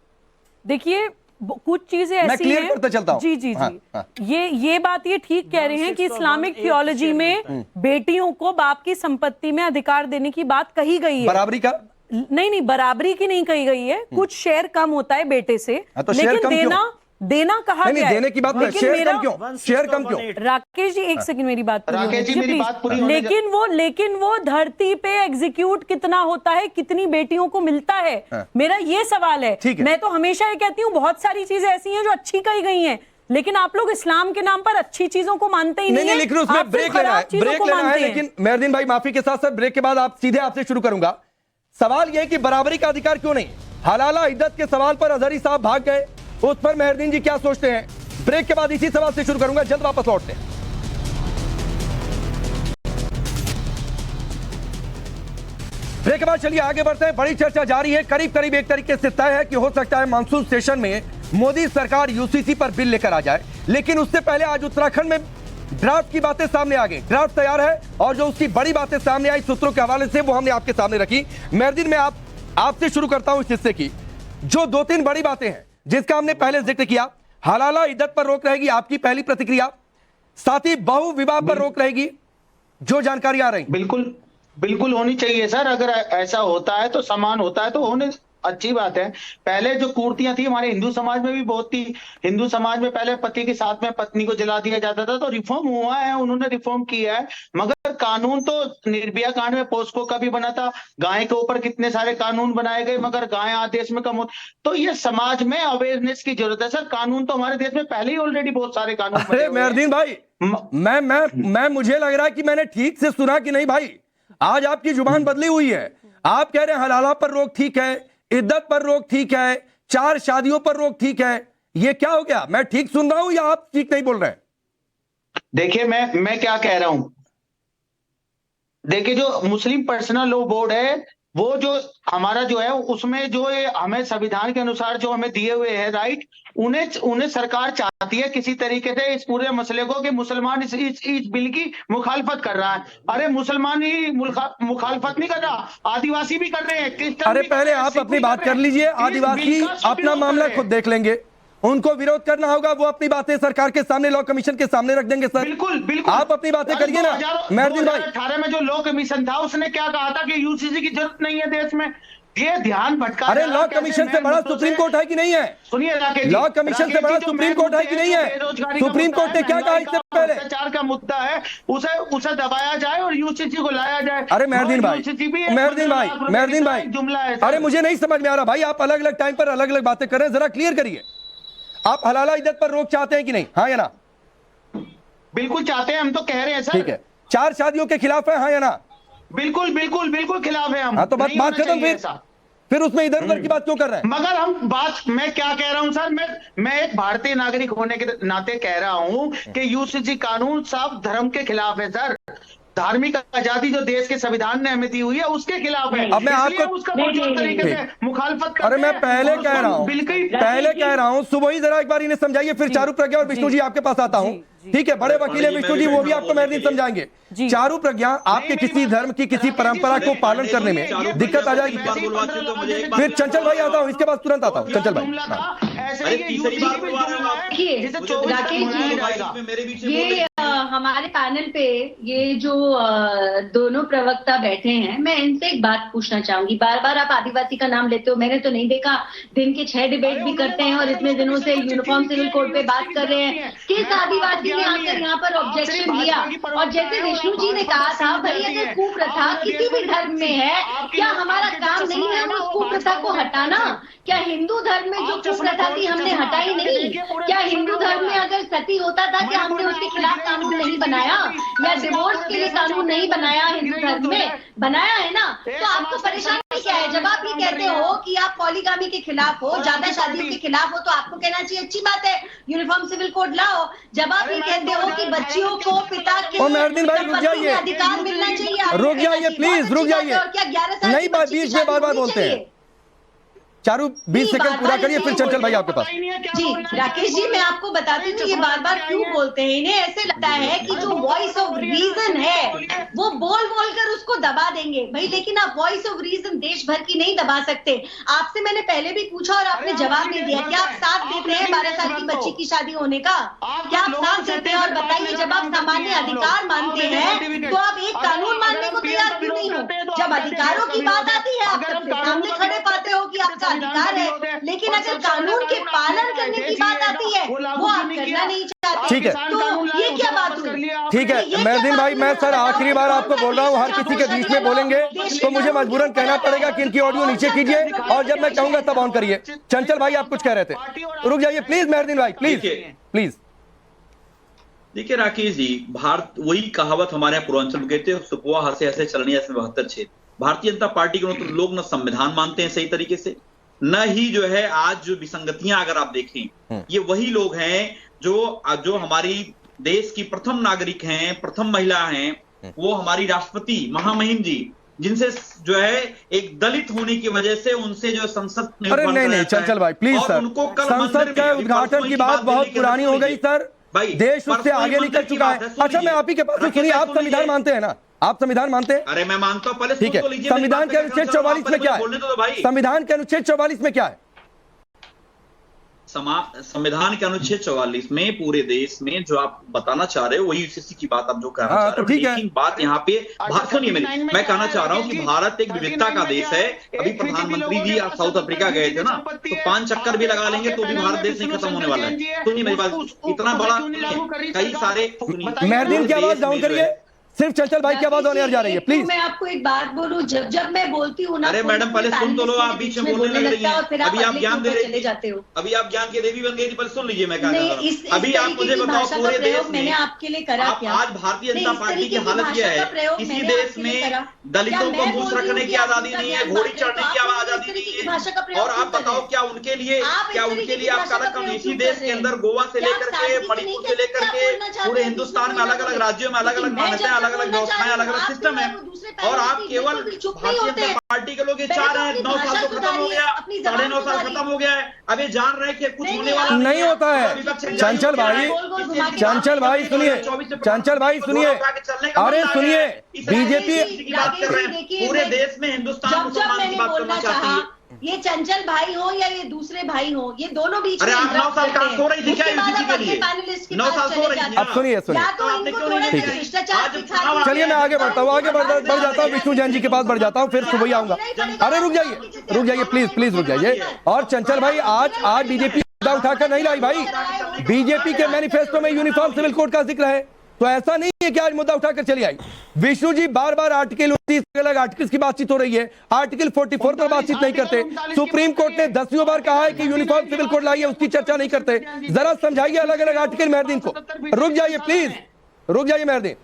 देखिए कुछ चीजें ऐसी मैं क्लियर हैं, करते चलता हूं। जी जी जी, हाँ। ये बात ये ठीक कह रहे हैं कि इस्लामिक थियोलॉजी में बेटियों को बाप की संपत्ति में अधिकार देने की बात कही गई है। बराबरी का नहीं, बराबरी की नहीं कही गई है, कुछ शेयर कम होता है बेटे से, तो लेकिन देना कहा गया है। देने की बात, शेयर कम क्यों? शेयर कम क्यों? राकेश जी एक सेकंड, मेरी बात राकेश जी मेरी बात पूरी होने लेकिन वो धरती पे एग्जीक्यूट कितना होता है, कितनी बेटियों को मिलता है, मेरा ये सवाल है। मैं तो हमेशा ये कहती हूँ बहुत सारी चीजें ऐसी हैं जो अच्छी कही गई हैं, लेकिन आप लोग इस्लाम के नाम पर अच्छी चीजों को मानते ही नहीं। लिख रहे उसमें ब्रेक लेना है, लेकिन मेहरदीन भाई माफी के साथ साथ ब्रेक के बाद आप सीधे आपसे शुरू करूंगा। सवाल यह है कि बराबरी का अधिकार क्यों नहीं? हलाला इद्दत के सवाल पर अजहरी साहब भाग गए, उस पर मेहरदीन जी क्या सोचते हैं? ब्रेक के बाद इसी सवाल से शुरू करूंगा, जल्द वापस लौटते हैं। ब्रेक के बाद चलिए आगे बढ़ते हैं, बड़ी चर्चा जारी है। करीब करीब एक तरीके से तय है कि हो सकता है मानसून सेशन में मोदी सरकार यूसीसी पर बिल लेकर आ जाए, लेकिन उससे पहले आज उत्तराखंड में ड्राफ्ट की बातें सामने आ गई। ड्राफ्ट तैयार है और जो उसकी बड़ी बातें सामने आई सूत्रों के हवाले से वो हमने आपके सामने रखी। मेहरदीन, मैं आपसे शुरू करता हूं इस हिस्से की। जो 2-3 बड़ी बातें हैं जिसका हमने पहले जिक्र किया, हलाला इद्दत पर रोक रहेगी, आपकी पहली प्रतिक्रिया, साथ ही बहु विवाह पर रोक रहेगी, जो जानकारी आ रही। बिल्कुल होनी चाहिए सर। अगर ऐसा होता है तो समान होता है तो होने अच्छी बात है। पहले जो कुर्तियां थी हमारे हिंदू समाज में भी बहुत थी। हिंदू समाज में पहले पति के साथ में पत्नी को जला दिया जाता था, तो रिफॉर्म हुआ है, उन्होंने रिफॉर्म किया है। मगर कानून तो निर्भया कांड में पोस्को का भी बना था, गाय के ऊपर कितने सारे कानून बनाए गए, मगर गाय आदेश में कम हो। तो ये समाज में अवेयरनेस की जरूरत है सर। कानून तो हमारे देश में पहले ही ऑलरेडी बहुत सारे कानून। अरे मेहरदीन भाई, मैं मुझे लग रहा है कि मैंने ठीक से सुना कि नहीं भाई, आज आपकी जुबान बदली हुई है। आप कह रहे हैं हलाला पर रोक ठीक है, इद्दत पर रोक ठीक है, 4 शादियों पर रोक ठीक है। ये क्या हो गया? मैं ठीक सुन रहा हूं या आप ठीक नहीं बोल रहे हैं? देखिए मैं क्या कह रहा हूं, देखिए जो मुस्लिम पर्सनल लॉ बोर्ड है वो जो हमारा जो है उसमें जो हमें संविधान के अनुसार जो हमें दिए हुए हैं राइट, उन्हें सरकार चाहती है किसी तरीके से इस पूरे मसले को कि मुसलमान इस बिल की मुखालफत कर रहा है। अरे मुसलमान ही मुखालफत नहीं कर रहा, आदिवासी भी कर रहे हैं। अरे पहले आप अपनी बात कर लीजिए, आदिवासी अपना मामला खुद देख लेंगे, उनको विरोध करना होगा, वो अपनी बातें सरकार के सामने, लॉ कमीशन के सामने रख देंगे। सर बिल्कुल आप अपनी बातें करिए ना। मेहरदीन भाई, 2018 में जो लॉ कमीशन था उसने क्या कहा था कि यूसीसी की जरूरत नहीं है देश में। ये ध्यान भटका। अरे लॉ कमीशन से बड़ा सुप्रीम कोर्ट है कि नहीं है? सुनिए राकेश जी, लॉ कमीशन से बड़ा सुप्रीम कोर्ट है कि नहीं है? सुप्रीम कोर्ट ने क्या कहा इससे पहले? भ्रष्टाचार का मुद्दा है, उसे दबाया जाए और यूसीसी को लाया जाए। अरे मेहरदीन भाई, जुमला है। अरे मुझे नहीं समझ में आ रहा भाई, आप अलग अलग टाइम पर अलग अलग बातें कर रहे हैं, जरा क्लियर करिए। आप हलाला इद्दत पर रोक चाहते हैं कि नहीं? हाँ या ना? बिल्कुल चाहते हैं, हम तो कह रहे हैं सर। ठीक है, 4 शादियों के खिलाफ है, हाँ या ना? बिल्कुल खिलाफ है हम। हाँ तो बात खत्म। फिर उसमें इधर उधर की बात क्यों कर रहे हैं? मगर मैं क्या कह रहा हूं सर, मैं एक भारतीय नागरिक होने के नाते कह रहा हूं कि यूसीसी कानून साफ धर्म के खिलाफ है सर। धार्मिक आजादी जो देश के संविधान ने हमें दी हुई है उसके खिलाफ है। अब मैं आपको उसका तरीके से मुखालफत। अरे मैं पहले कह रहा हूं, सुबह ही जरा एक बार इन्हें समझाइए, फिर चारू प्रज्ञा और विष्णु जी आपके पास आता हूं। ठीक है, बड़े वकील है विष्णु जी, वो भी आपको मेहरदीन समझाएंगे। चारू प्रज्ञा, आपके किसी धर्म की किसी परंपरा को पालन करने में दिक्कत आ जाएगी? फिर चंचल भाई आता हूं, इसके बाद तुरंत आता हूं। चंचल भाई, राकेश जी, ये हमारे पैनल पे ये जो दोनों प्रवक्ता बैठे हैं, मैं इनसे एक बात पूछना चाहूंगी। बार बार आप आदिवासी का नाम लेते हो, मैंने तो नहीं देखा। दिन के 6 डिबेट भी करते हैं और इतने दिनों से यूनिफॉर्म सिविल कोड पे बात कर रहे हैं। किस आदिवासी ने आकर यहाँ पर ऑब्जेक्शन दिया? और जैसे विष्णु जी ने कहा था, भाई अगर कुप्रथा किसी भी धर्म में है, क्या हमारा काम नहीं है उस कुप्रथा को हटाना? क्या हिंदू धर्म में जो कुप्रथा थी हमने हटाई नहीं? क्या हिंदू धर्म में अगर सती होता था, क्या हमने उसके खिलाफ कानून नहीं बनाया? या डिवोर्स के लिए कानून नहीं बनाया? हिंदू धर्म में बनाया है ना। तो आपको परेशानी क्या है? जब आप ये कहते हो कि आप पॉलीगामी के खिलाफ हो, ज्यादा शादियों के खिलाफ हो, तो आपको कहना चाहिए अच्छी बात है, यूनिफॉर्म सिविल कोड लाओ। जब आप ये कहते हो कि बच्चियों को पिता के मेहरदीन भाई रुक जाइए, अधिकार मिलना चाहिए, रुक जाइए प्लीज, रुक जाइए। और क्या 11 साल नहीं बात बीच में बार बार बोलते हैं। चारू 20 सेकंड पूरा करिए, फिर चंचल भाई आपके पास। जी राकेश जी, मैं आपको बताती हूँ ये बार बार क्यों बोलते हैं। इन्हें ऐसे लगता है कि जो वॉइस ऑफ रीजन है वो बोल बोल कर उसको दबा देंगे भाई, लेकिन आप वॉइस ऑफ रीजन देश भर की नहीं दबा सकते। आपसे मैंने पहले भी पूछा और आपने जवाब नहीं दिया। क्या आप साथ देते हैं 12 साल की बच्ची की शादी होने का? क्या आप साथ देते हैं? और बताइए, जब आप सामान्य अधिकार मानते हैं तो आप एक कानून मानने को तैयार क्यों नहीं हो? जब अधिकारों की बात आती है आप सबके सामने खड़े पाते हो कि आपका अधिकार है, लेकिन अगर कानून के पालन करने की बात आती है वो आप करना नहीं चाहते। ठीक है, तो ये क्या बात हुई? ठीक है मेहरदीन भाई, मैं सर आखिरी बार आपको बोल रहा हूँ, हर किसी के बीच में बोलेंगे तो मुझे मजबूरन कहना पड़ेगा कि इनकी ऑडियो नीचे कीजिए और जब मैं कहूंगा तब ऑन करिए। चंचल भाई आप कुछ कह रहे थे, रुक जाइए प्लीज मेहरदीन भाई, प्लीज प्लीज। देखिए राकेश जी, भारत वही कहावत हमारे यहाँ पूर्वांचल में कहते हैं, सुपुआ हंसे हंसे चलनी है 72 छेद। भारतीय जनता पार्टी के तो लोग न संविधान मानते हैं सही तरीके से, न ही जो है आज जो विसंगतियां अगर आप देखें, ये वही लोग हैं जो हमारी देश की प्रथम नागरिक हैं, प्रथम महिला हैं, वो हमारी राष्ट्रपति महामहिम जी, जिनसे जो है एक दलित होने की वजह से उनसे जो संसद। अरे नहीं चंचल भाई प्लीज सर, संसद का उद्घाटन की बात बहुत पुरानी हो गई सर, देश उससे आगे निकल चुका है। अच्छा मैं आप ही के पास सुनिए, आप संविधान मानते हैं ना? आप संविधान मानते हैं? अरे मैं मानता हूं, पहले ठीक है। संविधान के अनुच्छेद 44 में क्या है? संविधान के अनुच्छेद 44 में क्या है? संविधान के अनुच्छेद 44 में पूरे देश में जो आप बताना चाह रहे हो वही यूसीसी की बात आप जो कहना चाह रहे हो, लेकिन बात यहाँ पे सुनिए मेरी, मैं कहना चाह रहा हूँ कि भारत एक विविधता का देश है। अभी प्रधानमंत्री जी आप साउथ अफ्रीका गए थे ना, तो 5 चक्कर भी लगा लेंगे तो भी भारत देश नहीं खत्म होने वाला है। सुनिए मेरी बात, इतना बड़ा कई सारे। मेहरदीन की आवाज डाउन करिए, सिर्फ चंचल भाई की आवाज ऑन जा रही है प्लीज। मैं आपको एक बात बोलूं, जब मैं बोलती हूँ ना, अरे मैडम पहले सुन तो लो, आप बीच में बोलने लग रही हैं। अभी आप ज्ञान दे चले जाते हो, अभी आप ज्ञान की देवी बन गई थी, पहले सुन लीजिए मैं कहा। अभी आप मुझे बताओ पूरे देश मैंने आपके लिए करा क्या? आज भारतीय जनता पार्टी की हालत यह है, किसी देश में दलितों को मुंह रखने की आजादी नहीं है, घोड़ी चढ़ने की आजादी नहीं है। और आप बताओ क्या उनके लिए आप अलग इसी देश के अंदर गोवा से लेकर के मणिपुर से लेकर के पूरे हिंदुस्तान में अलग अलग राज्यों में अलग अलग मान्यताएं, अलग अलग व्यवस्थाएं, अलग अलग सिस्टम है। और आप केवल भारतीय जनता पार्टी के लोग ये चाह रहे हैं 9 साल तो खत्म हो गया, 9.5 साल खत्म हो गया है, अब ये जान रहे हैं कि कुछ होने वाला नहीं होता है। चंचल भाई सुनिए, चंचल भाई सुनिए, अरे सुनिए, बीजेपी की बात कर रहे हैं, पूरे देश में हिंदुस्तान मुसलमान की बात करना चाहती है। ये चंचल भाई हो या ये दूसरे भाई हो, ये दोनों बीच में। अरे आप 9 साल काम सो रही थी क्या यूसीसी के लिए? 9 साल सो रही थी। अब सुनिए चलिए मैं आगे बढ़ता हूँ, बढ़ जाता हूँ, विष्णु जैन जी के पास बढ़ जाता हूँ, फिर सुबह आऊंगा। अरे रुक जाइए प्लीज रुक जाइए। और चंचल भाई आज बीजेपी मुद्दा उठाकर नहीं लाई भाई, बीजेपी के मैनिफेस्टो में यूनिफॉर्म सिविल कोड का जिक्र है, तो ऐसा नहीं है कि आज मुद्दा उठाकर चली आई। विष्णु जी बार बार आर्टिकल 29 अलग आर्टिकल्स की बातचीत हो रही है, आर्टिकल 44 पर बातचीत नहीं करते। सुप्रीम कोर्ट ने 10वीं बार कहा है कि यूनिफॉर्म सिविल कोड लाइए, उसकी चर्चा नहीं करते। जरा समझाइए अलग अलग आर्टिकल मेहरदीन को। रुक जाइए प्लीज, रुक जाइए मेहरदीन।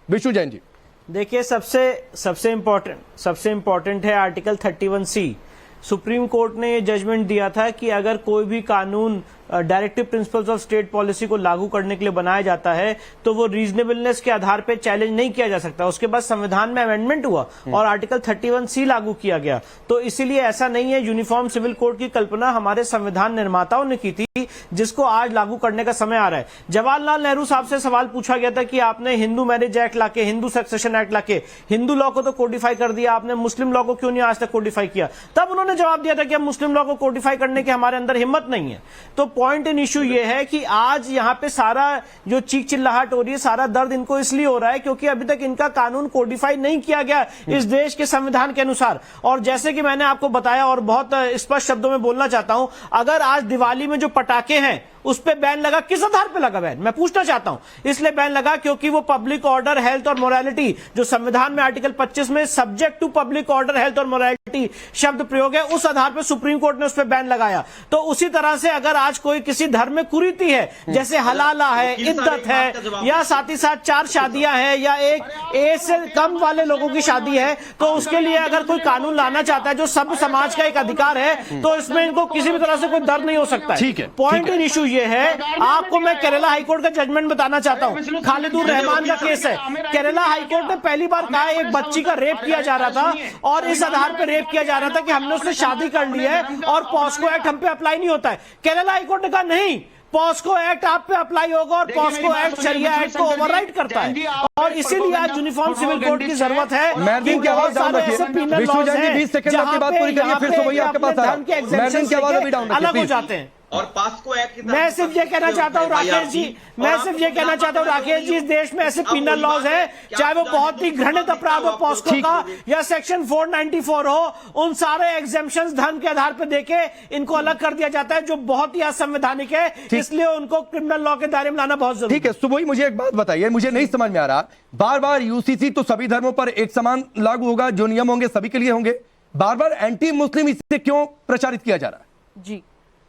विष्णु जैन जी देखिए, सबसे इंपॉर्टेंट है आर्टिकल 31C। सुप्रीम कोर्ट ने यह जजमेंट दिया था कि अगर कोई भी कानून directive principles of state policy को लागू करने के लिए बनाया जाता है तो वो रीजनेबलनेस के आधार पर चैलेंज नहीं किया जा सकता। उसके बाद संविधान में अमेंडमेंट हुआ और आर्टिकल 31C लागू किया गया। तो इसीलिए ऐसा नहीं है, यूनिफॉर्म सिविल कोड की कल्पना हमारे संविधान निर्माताओं ने की थी, जिसको आज लागू करने का समय आ रहा है। जवाहरलाल नेहरू साहब से सवाल पूछा गया था कि आपने हिंदू मैरिज एक्ट लाके, हिंदू सक्सेशन एक्ट लाके हिंदू लॉ को तो कोडिफाई कर दिया, आपने मुस्लिम लॉ को क्यों नहीं आज तक कोडिफाई किया? तब उन्होंने जवाब दिया था कि अब मुस्लिम लॉ को कोडिफाई करने की हमारे अंदर हिम्मत नहीं है। तो पॉइंट इन इशू ये है कि आज यहाँ पे सारा जो चीख चिल्लाहट हो रही है, सारा दर्द इनको इसलिए हो रहा है क्योंकि अभी तक इनका कानून कोडिफाई नहीं किया गया इस देश के संविधान के अनुसार। और जैसे कि मैंने आपको बताया और बहुत स्पष्ट शब्दों में बोलना चाहता हूं, अगर आज दिवाली में जो पटाखे हैं उस पे बैन लगा, किस आधार पे लगा बैन, मैं पूछना चाहता हूं। इसलिए बैन लगा क्योंकि वो पब्लिक ऑर्डर, हेल्थ और मोरालिटी जो संविधान में आर्टिकल 25 में subject to public order, health और मोरालिटी शब्द प्रयोग है, उस आधार पे सुप्रीम कोर्ट ने उस पे बैन लगाया। तो उसी तरह से अगर आज कोई किसी धर्म में कुरीति है, जैसे हलाला है, इद्दत है, या साथ ही साथ 4 शादियां हैं, या एक ए से कम वाले लोगों की शादी है, तो उसके लिए अगर कोई कानून लाना चाहता है जो सब समाज का एक अधिकार है, तो इसमें इनको किसी भी तरह से कोई दर्द नहीं हो सकता है। ठीक है, पॉइंट इन इशू ये है, आपको मैं केरला हाईकोर्ट का जजमेंट बताना चाहता हूं। खालिदुर रहमान का केस है, केरला हाईकोर्ट ने पहली बार कहा एक बच्ची का रेप किया जा रहा था और इस आधार पर रेप किया जा रहा था कि हमने उससे शादी कर ली है और पॉस्को एक्ट हम पे अप्लाई नहीं होता है। केरला हाईकोर्ट ने कहा नहीं, पॉस्को एक्ट आप पे अप्लाई होगा और पॉस्को एक्ट शरिया एक्ट को ओवरराइड करता है। और इसीलिए आज यूनिफॉर्म सिविल कोड की जरूरत है। मैर्दिन की आवाज डाउन रखिए, विष्णु जैन जी 20 सेकंड अपनी बात पूरी करिए, फिर सुबह आपके पास आ रहा है। मैर्दिन की आवाज अभी डाउन रखिए, अलग हो जाते हैं। और पास्को एक्ट मैं सिर्फ ये कहना चाहता हूँ राकेश जी, मैं सिर्फ ये कहना चाहता हूँ राकेश जी, इस देश में ऐसे पिनल लॉज है, चाहे वो बहुत ही घृणित अपराध हो पॉस्को का या सेक्शन 494 हो, उन सारे एग्जेम्पशंस धर्म के आधार पर देके इनको अलग कर दिया जाता है जो बहुत ही असंवैधानिक है, इसलिए उनको क्रिमिनल लॉ के दायरे में लाना बहुत जरूरी है। ठीक है, सुबह मुझे एक बात बताइए, मुझे नहीं समझ में आ रहा, बार बार यूसीसी तो सभी धर्मों पर एक समान लागू होगा, जो नियम होंगे सभी के लिए होंगे, बार बार एंटी मुस्लिम इसे क्यों प्रचारित किया जा रहा है? जी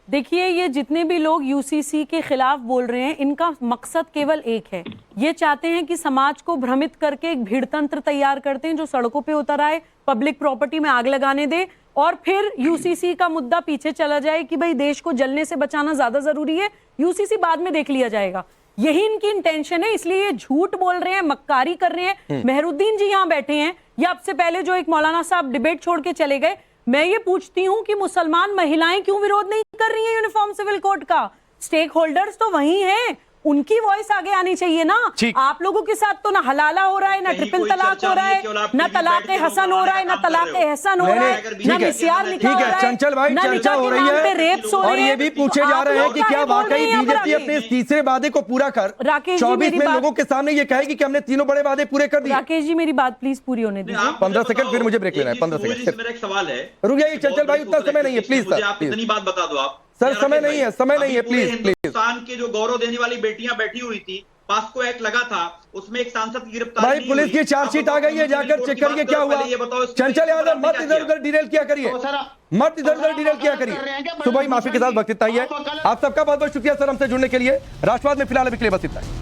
देखिए, ये जितने भी लोग यूसीसी के खिलाफ बोल रहे हैं, इनका मकसद केवल एक है, ये चाहते हैं कि समाज को भ्रमित करके एक भीड़तंत्र तैयार करते हैं जो सड़कों पे उतर आए, पब्लिक प्रॉपर्टी में आग लगाने दे और फिर यूसीसी का मुद्दा पीछे चला जाए कि भाई देश को जलने से बचाना ज्यादा जरूरी है, यूसीसी बाद में देख लिया जाएगा। यही इनकी इंटेंशन है, इसलिए ये झूठ बोल रहे हैं, मक्कारी कर रहे हैं। मेहरुद्दीन जी यहाँ बैठे हैं, या अब से पहले जो एक मौलाना साहब डिबेट छोड़ के चले गए, मैं ये पूछती हूं कि मुसलमान महिलाएं क्यों विरोध नहीं कर रही हैं यूनिफॉर्म सिविल कोड का? स्टेक होल्डर्स तो वही हैं, उनकी वॉइस आगे आनी चाहिए ना। आप लोगों के साथ तो ना हलाला हो रहा है, ना ट्रिपल तलाक हो रहा है, ना तलाक हसन हो रहा है, ना तलाक एहसन हो रहा है, ना मिस्यार निकाह हो रहा है। चंचल भाई, चर्चा हो रही है और ये भी पूछे जा रहे हैं कि क्या वाकई बीजेपी अपने इस तीसरे वादे को पूरा कर 24 में लोगों के सामने ये कहेगी कि हमने तीनों बड़े वादे पूरे कर दिए? राकेश जी मेरी बात प्लीज पूरी होने दीजिए। 15 सेकंड, फिर मुझे ब्रेक लेना है। 15 सेकंड मेरा एक सवाल है, रुक जाइए चंचल भाई, उतना समय नहीं है, प्लीज सर, आप इतनी बात बता दो। आप सर समय नहीं है, समय नहीं है, प्लीज प्लीज। हिंदुस्तान के जो गौरव देने वाली बेटियां बैठी हुई थी, पास्को एक्ट लगा था, उसमें एक सांसद की गिरफ्तारी भाई, पुलिस की चार्जशीट आ गई है, जाकर चेक करिए क्या हुआ। चंचल यादव मत इधर उधर डिटेल किया करिए, मत इधर उधर डिटेल किया करिए। सुबह माफी के साथ वक्त इतना ही है। आप सबका बहुत बहुत शुक्रिया सर हमसे जुड़ने के लिए। राष्ट्रवाद में फिलहाल अभी के लिए बस इतना है।